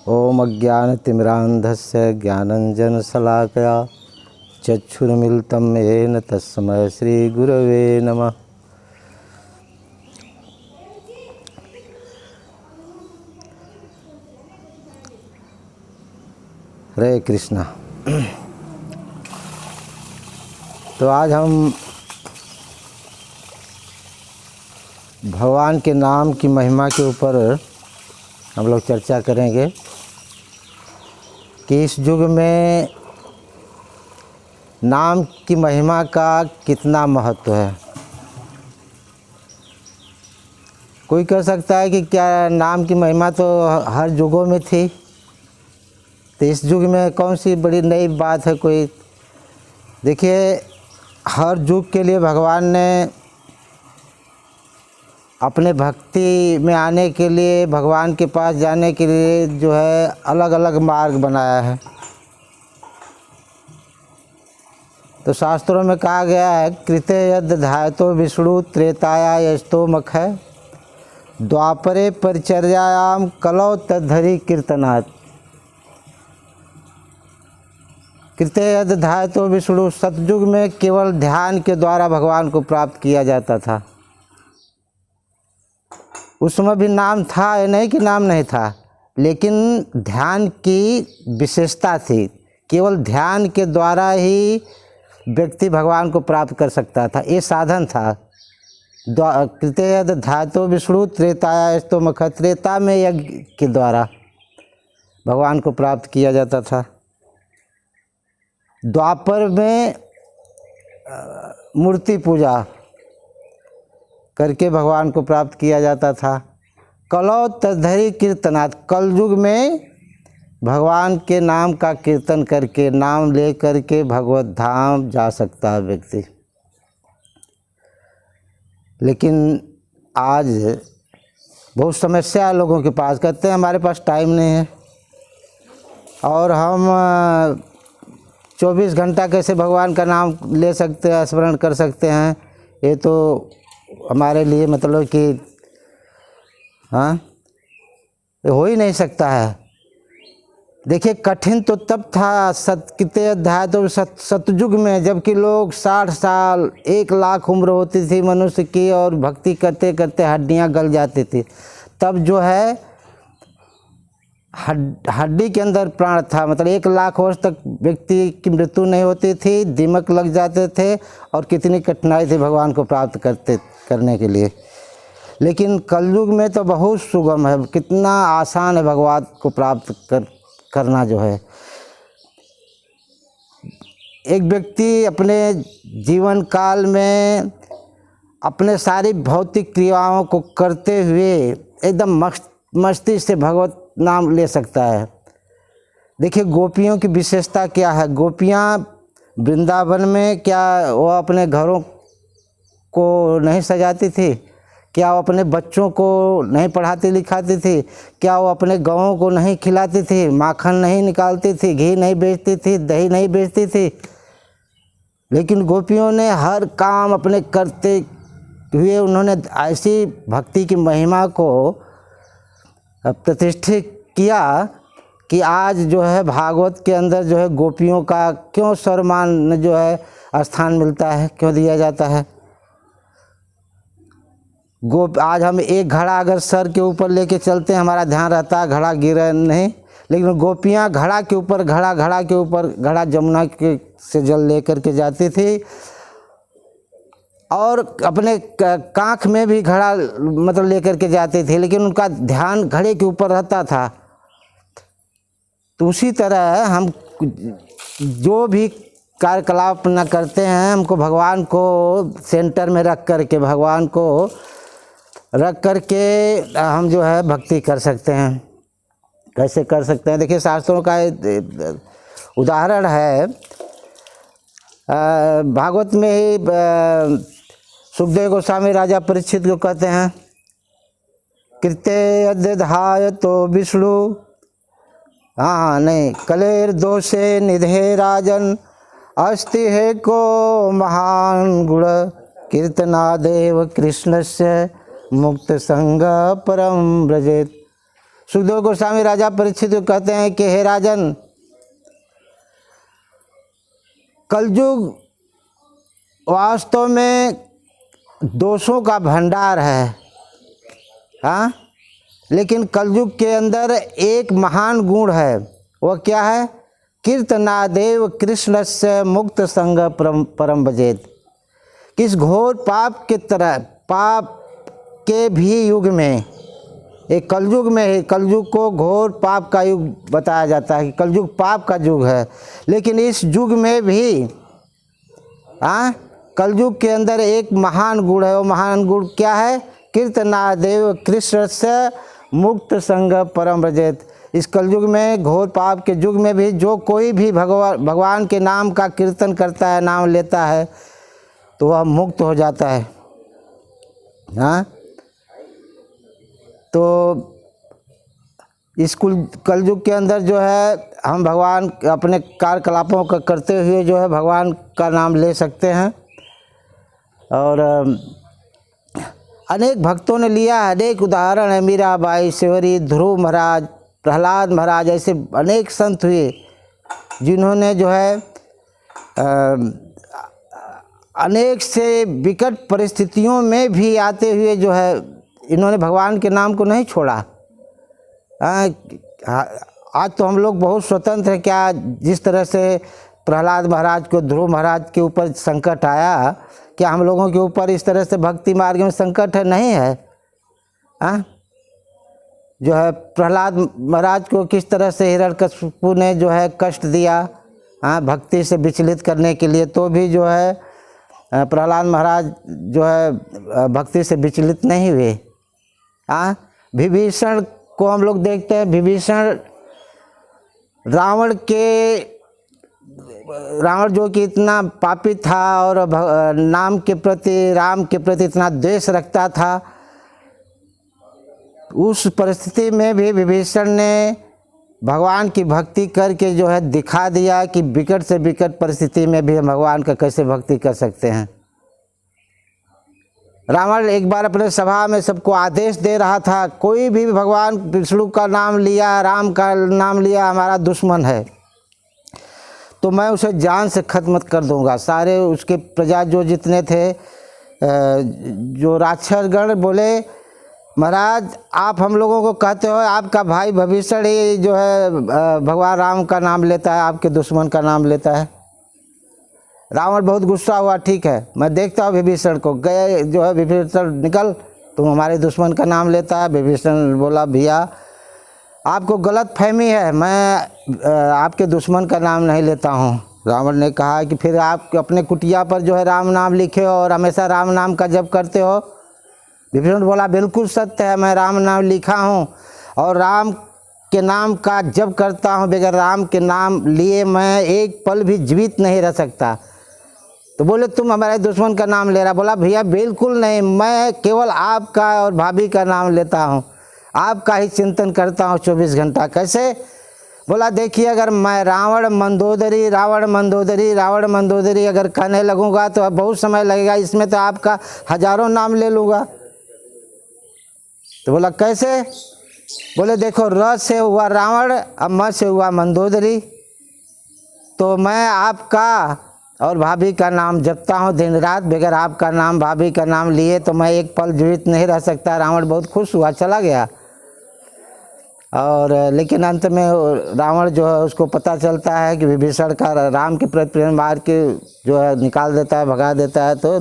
ओम अज्ञानतिमिरान्धस्य ज्ञानञ्जनशलाकया चक्षुरुन्मिलितं येन तस्मै श्रीगुरवे नमः। हरे कृष्णा। तो आज हम भगवान के नाम की महिमा के ऊपर हम लोग चर्चा करेंगे कि इस युग में नाम की महिमा का कितना महत्व है। कोई कह सकता है कि क्या नाम की महिमा तो हर युगों में थी, तो इस युग में कौन सी बड़ी नई बात है। कोई देखिए, हर युग के लिए भगवान ने अपने भक्ति में आने के लिए, भगवान के पास जाने के लिए जो है अलग अलग मार्ग बनाया है। तो शास्त्रों में कहा गया है, कृते यद ध्यातो विष्णु त्रेताया यस्तो मखै द्वापरे परिचर्यायाम कलौ तद्धरि कीर्तनात्। कृते यद ध्यातो विष्णु, सतयुग में केवल ध्यान के द्वारा भगवान को प्राप्त किया जाता था। उस समय भी नाम था, ये नहीं कि नाम नहीं था, लेकिन ध्यान की विशेषता थी। केवल ध्यान के द्वारा ही व्यक्ति भगवान को प्राप्त कर सकता था, ये साधन था। कृते यद ध्यातो विष्णु त्रेताया स्तो मख, त्रेता में यज्ञ के द्वारा भगवान को प्राप्त किया जाता था। द्वापर में मूर्ति पूजा करके भगवान को प्राप्त किया जाता था। कलौ तद्धरि कीर्तनात्, कलयुग में भगवान के नाम का कीर्तन करके, नाम ले करके भगवत धाम जा सकता है व्यक्ति। लेकिन आज बहुत समस्या है लोगों के पास। कहते हैं हमारे पास टाइम नहीं है और हम 24 घंटा कैसे भगवान का नाम ले सकते हैं, स्मरण कर सकते हैं। ये तो हमारे लिए मतलब कि हाँ, ये हो ही नहीं सकता है। देखिए, कठिन तो तब था कितने अध्याय तो सतयुग में, जबकि लोग 60 साल 1 लाख उम्र होती थी मनुष्य की, और भक्ति करते करते हड्डियां गल जाती थी। तब जो है हड्डी के अंदर प्राण था, मतलब 1 लाख वर्ष तक व्यक्ति की मृत्यु नहीं होती थी, दीमक लग जाते थे, और कितनी कठिनाई थी भगवान को प्राप्त करने के लिए। लेकिन कलयुग में तो बहुत सुगम है, कितना आसान है भगवान को प्राप्त करना जो है। एक व्यक्ति अपने जीवन काल में अपने सारी भौतिक क्रियाओं को करते हुए एकदम मस्ती से भगवत नाम ले सकता है। देखिए, गोपियों की विशेषता क्या है। गोपियाँ वृंदावन में क्या वो अपने घरों को नहीं सजाती थी? क्या वो अपने बच्चों को नहीं पढ़ाती लिखाती थी? क्या वो अपने गाँवों को नहीं खिलाती थी? माखन नहीं निकालती थी? घी नहीं बेचती थी? दही नहीं बेचती थी? लेकिन गोपियों ने हर काम अपने करते हुए उन्होंने ऐसी भक्ति की महिमा को प्रतिष्ठित किया कि आज जो है भागवत के अंदर जो है गोपियों का क्यों सम्मान जो है स्थान मिलता है, क्यों दिया जाता है। आज हम एक घड़ा अगर सर के ऊपर लेके चलते हैं, हमारा ध्यान रहता है घड़ा गिरे नहीं, लेकिन गोपियाँ घड़ा के ऊपर घड़ा के ऊपर घड़ा जमुना के से जल लेकर के जाती थी, और अपने कांख में भी घड़ा मतलब लेकर के जाती थी, लेकिन उनका ध्यान घड़े के ऊपर रहता था। तो उसी तरह हम जो भी कार्यकलाप न करते हैं, हमको भगवान को सेंटर में रख करके, भगवान को रख करके हम जो है भक्ति कर सकते हैं। कैसे कर सकते हैं? देखिए, शास्त्रों का उदाहरण है। भागवत में ही सुखदेव गोस्वामी राजा परीक्षित को कहते हैं, कृते यद्धाय तो विष्णु, हाँ नहीं, कलेर दोषे निधे राजन, अस्ति है को महान गुण, कीर्तनादेव कृष्णस्य मुक्त संग परम व्रजेत। सुखदेव गोस्वामी राजा परीक्षित को कहते हैं कि हे राजन, कलयुग वास्तव में दोषों का भंडार है, हाँ, लेकिन कलयुग के अंदर एक महान गुण है। वह क्या है? कीर्तनादेव कृष्णस्य मुक्त संग परम भजेत। किस घोर पाप के तरह, पाप के भी युग में, एक कलयुग में है, कलयुग को घोर पाप का युग बताया जाता है कि कलयुग पाप का युग है, लेकिन इस युग में भी कलयुग के अंदर एक महान गुण है। वो महान गुण क्या है? कीर्तनादेव कृष्णस्य मुक्त संग परम भजेत। इस कलयुग में, घोर पाप के युग में भी जो कोई भी भगवान के नाम का कीर्तन करता है, नाम लेता है, तो वह मुक्त हो जाता है। हाँ, तो इस कलयुग के अंदर जो है हम भगवान अपने कार्यकलापों का करते हुए जो है भगवान का नाम ले सकते हैं। और अनेक भक्तों ने लिया, अनेक उदाहरण है। मीराबाई, सेवरी, ध्रुव महाराज, प्रहलाद महाराज, ऐसे अनेक संत हुए जिन्होंने जो है अनेक से विकट परिस्थितियों में भी आते हुए जो है इन्होंने भगवान के नाम को नहीं छोड़ा। आज तो हम लोग बहुत स्वतंत्र हैं। क्या जिस तरह से प्रहलाद महाराज को, ध्रुव महाराज के ऊपर संकट आया, क्या हम लोगों के ऊपर इस तरह से भक्ति मार्ग में संकट है? नहीं है। जो है प्रहलाद महाराज को किस तरह से हिरण्यकशिपु ने जो है कष्ट दिया, भक्ति से विचलित करने के लिए, तो भी जो है प्रहलाद महाराज जो है भक्ति से विचलित नहीं हुए। विभीषण को हम लोग देखते हैं, विभीषण रावण जो कि इतना पापी था और राम के प्रति इतना द्वेष रखता था, उस परिस्थिति में भी विभीषण ने भगवान की भक्ति करके जो है दिखा दिया कि विकट से विकट परिस्थिति में भी हम भगवान का कैसे भक्ति कर सकते हैं। रावण एक बार अपने सभा में सबको आदेश दे रहा था, कोई भी भगवान विष्णु का नाम लिया, राम का नाम लिया, हमारा दुश्मन है, तो मैं उसे जान से खत्म कर दूंगा। सारे उसके प्रजा जो जितने थे, जो राक्षसगण बोले, महाराज आप हम लोगों को कहते हो आपका भाई विभीषण ही जो है भगवान राम का नाम लेता है, आपके दुश्मन का नाम लेता है। रावण बहुत गुस्सा हुआ, ठीक है मैं देखता हूँ विभीषण को। गए जो है, विभीषण निकल, तुम हमारे दुश्मन का नाम लेता है। विभीषण बोला भैया आपको गलत फहमी है, मैं आपके दुश्मन का नाम नहीं लेता हूँ। रावण ने कहा कि फिर आप अपने कुटिया पर जो है राम नाम लिखे हो और हमेशा राम नाम का जप करते हो। विभीषण बोला बिल्कुल सत्य है, मैं राम नाम लिखा हूँ और राम के नाम का जप करता हूँ, बगैर राम के नाम लिए मैं एक पल भी जीवित नहीं रह सकता। तो बोले तुम हमारे दुश्मन का नाम ले रहा। बोला भैया बिल्कुल नहीं, मैं केवल आपका और भाभी का नाम लेता हूँ, आपका ही चिंतन करता हूँ 24 घंटा। कैसे? बोला देखिए, अगर मैं रावण मंदोदरी अगर कहने लगूंगा तो अब बहुत समय लगेगा, इसमें तो आपका हजारों नाम ले लूँगा। तो बोला कैसे? बोले देखो, र से हुआ रावण, अब म से हुआ मंदोदरी, तो मैं आपका और भाभी का नाम जपता हूँ दिन रात, बगैर आपका नाम, भाभी का नाम लिए तो मैं एक पल जीवित नहीं रह सकता। रावण बहुत खुश हुआ, चला गया। और लेकिन अंत में रावण जो है उसको पता चलता है कि विभीषण का राम के प्रति प्रेम मार के जो है निकाल देता है, भगा देता है। तो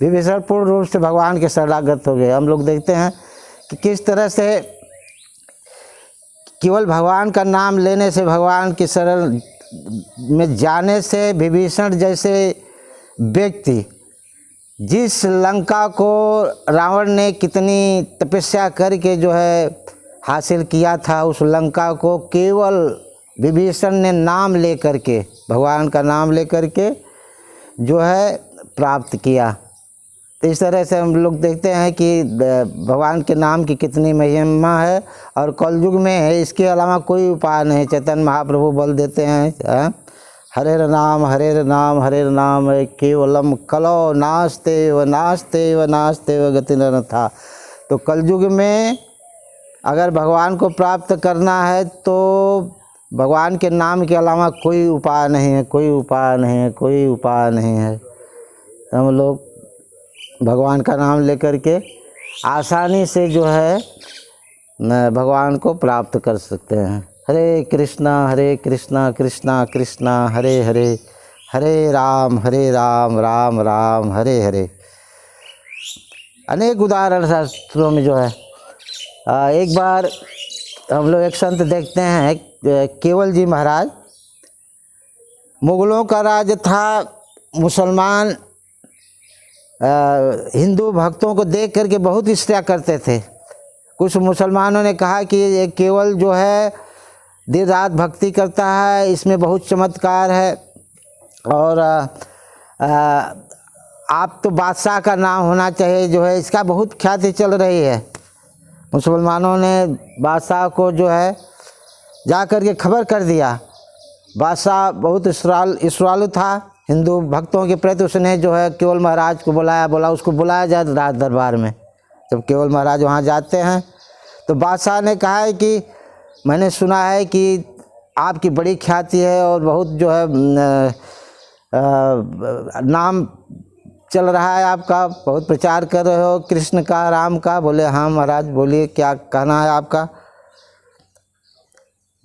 विभीषण पूर्ण रूप से भगवान के शरणागत हो गए। हम लोग देखते हैं कि किस तरह से केवल भगवान का नाम लेने से, भगवान की शरण में जाने से विभीषण जैसे व्यक्ति, जिस लंका को रावण ने कितनी तपस्या करके जो है हासिल किया था, उस लंका को केवल विभीषण ने नाम ले करके, भगवान का नाम ले करके जो है प्राप्त किया। तो इस तरह से हम लोग देखते हैं कि भगवान के नाम की कितनी महिमा है। और कलयुग में है, इसके अलावा कोई उपाय नहीं। चैतन्य महाप्रभु बोल देते हैं हरे नाम केवलम कलो नास्ते व गति न था। तो कलयुग में अगर भगवान को प्राप्त करना है तो भगवान के नाम के अलावा कोई उपाय नहीं है, कोई उपाय नहीं है, कोई उपाय नहीं है। हम लोग भगवान का नाम लेकर के आसानी से जो है भगवान को प्राप्त कर सकते हैं। हरे कृष्णा कृष्णा कृष्णा हरे हरे, हरे राम राम राम हरे हरे। अनेक उदाहरण शास्त्रों में जो है। एक बार हम लोग एक संत देखते हैं, केवल जी महाराज, मुगलों का राज था, मुसलमान हिंदू भक्तों को देख करके बहुत ईर्ष्या करते थे। कुछ मुसलमानों ने कहा कि ये केवल जो है दिन रात भक्ति करता है, इसमें बहुत चमत्कार है, और आप तो बादशाह का नाम होना चाहिए, जो है इसका बहुत ख्याति चल रही है। मुसलमानों ने बादशाह को जो है जा कर के खबर कर दिया। बादशाह बहुत ईश्वरालु था हिंदू भक्तों के प्रति। उसने जो है केवल महाराज को बोला उसको बुलाया जाए राज दरबार में। जब केवल महाराज वहाँ जाते हैं तो बादशाह ने कहा है कि मैंने सुना है कि आपकी बड़ी ख्याति है और बहुत जो है नाम चल रहा है आपका, बहुत प्रचार कर रहे हो कृष्ण का, राम का। बोले हाँ महाराज, बोलिए क्या कहना है आपका।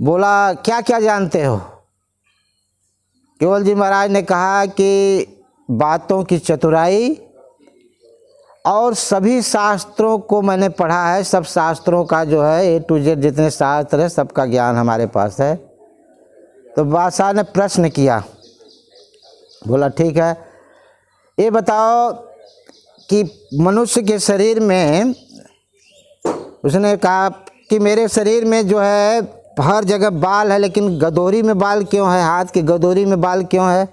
बोला क्या क्या जानते हो। केवल जी महाराज ने कहा कि बातों की चतुराई और सभी शास्त्रों को मैंने पढ़ा है, सब शास्त्रों का जो है A to Z जितने शास्त्र है सबका ज्ञान हमारे पास है। तो बादशाह ने प्रश्न किया, बोला ठीक है, ये बताओ कि मनुष्य के शरीर में, उसने कहा कि मेरे शरीर में जो है हर जगह बाल है, लेकिन गदोरी में बाल क्यों है, हाथ की गदोरी में बाल क्यों है।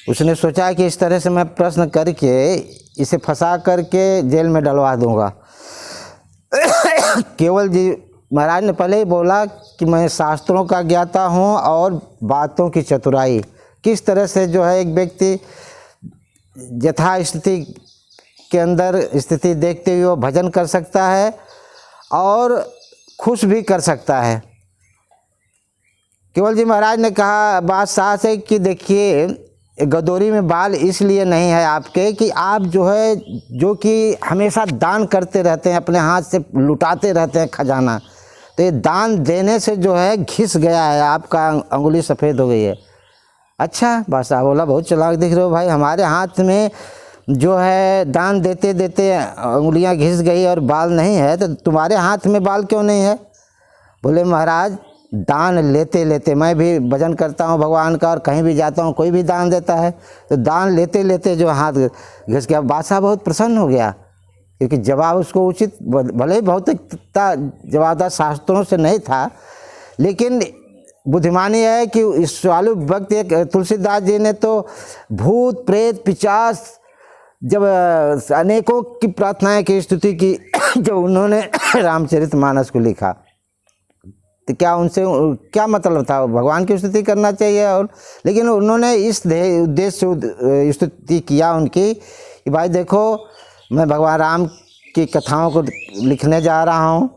उसने सोचा कि इस तरह से मैं प्रश्न करके इसे फंसा करके जेल में डलवा दूंगा। केवल जी महाराज ने पहले ही बोला कि मैं शास्त्रों का ज्ञाता हूँ और बातों की चतुराई, किस तरह से जो है एक व्यक्ति यथा स्थिति के अंदर स्थिति देखते हुए वो भजन कर सकता है और खुश भी कर सकता है। केवल जी महाराज ने कहा बादशाह से कि देखिए गदोरी में बाल इसलिए नहीं है आपके कि आप जो है जो कि हमेशा दान करते रहते हैं, अपने हाथ से लुटाते रहते हैं खजाना, तो ये दान देने से जो है घिस गया है, आपका अंगुली सफ़ेद हो गई है। अच्छा, बादशाह बोला बहुत चालाक दिख रहे हो भाई, हमारे हाथ में जो है दान देते देते अंगुलियां घिस गई और बाल नहीं है, तो तुम्हारे हाथ में बाल क्यों नहीं है। बोले महाराज दान लेते लेते, मैं भी भजन करता हूँ भगवान का और कहीं भी जाता हूँ कोई भी दान देता है, तो दान लेते लेते जो हाथ घिस गया। बादशाह बहुत प्रसन्न हो गया क्योंकि जवाब उसको उचित, भले ही भौतिकता जवाबदार शास्त्रों से नहीं था, लेकिन बुद्धिमानी है कि ईश्वरालु भक्त एक तुलसीदास जी ने तो भूत प्रेत पिशाच जब अनेकों की प्रार्थनाएं की स्तुति की जब उन्होंने रामचरितमानस को लिखा, तो क्या उनसे क्या मतलब था, भगवान की स्तुति करना चाहिए। और लेकिन उन्होंने इस उद्देश्य से स्तुति किया उनकी कि भाई देखो मैं भगवान राम की कथाओं को लिखने जा रहा हूँ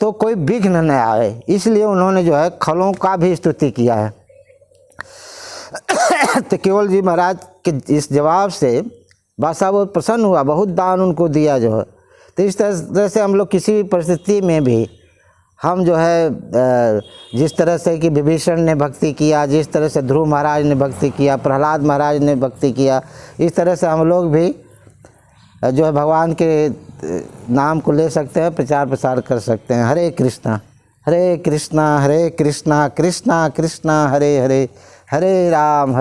तो कोई विघ्न न आए, इसलिए उन्होंने जो है खलों का भी स्तुति किया है। तो केवल जी महाराज के इस जवाब से बादशाह बहुत प्रसन्न हुआ, बहुत दान उनको दिया जो है। तो इस तरह से हम लोग किसी भी परिस्थिति में भी हम जो है जिस तरह से कि विभीषण ने भक्ति किया, जिस तरह से ध्रुव महाराज ने भक्ति किया, प्रहलाद महाराज ने भक्ति किया, इस तरह से हम लोग भी जो है भगवान के नाम को ले सकते हैं, प्रचार प्रसार कर सकते हैं। हरे कृष्णा कृष्णा कृष्णा कृष्णा हरे हरे, हरे Ram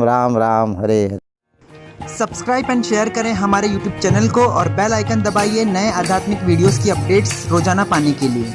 Ram Ram Hare Hare. Subscribe and share करें हमारे YouTube चैनल को और बेल आइकन दबाइए नए आध्यात्मिक वीडियोस की अपडेट्स रोजाना पाने के लिए।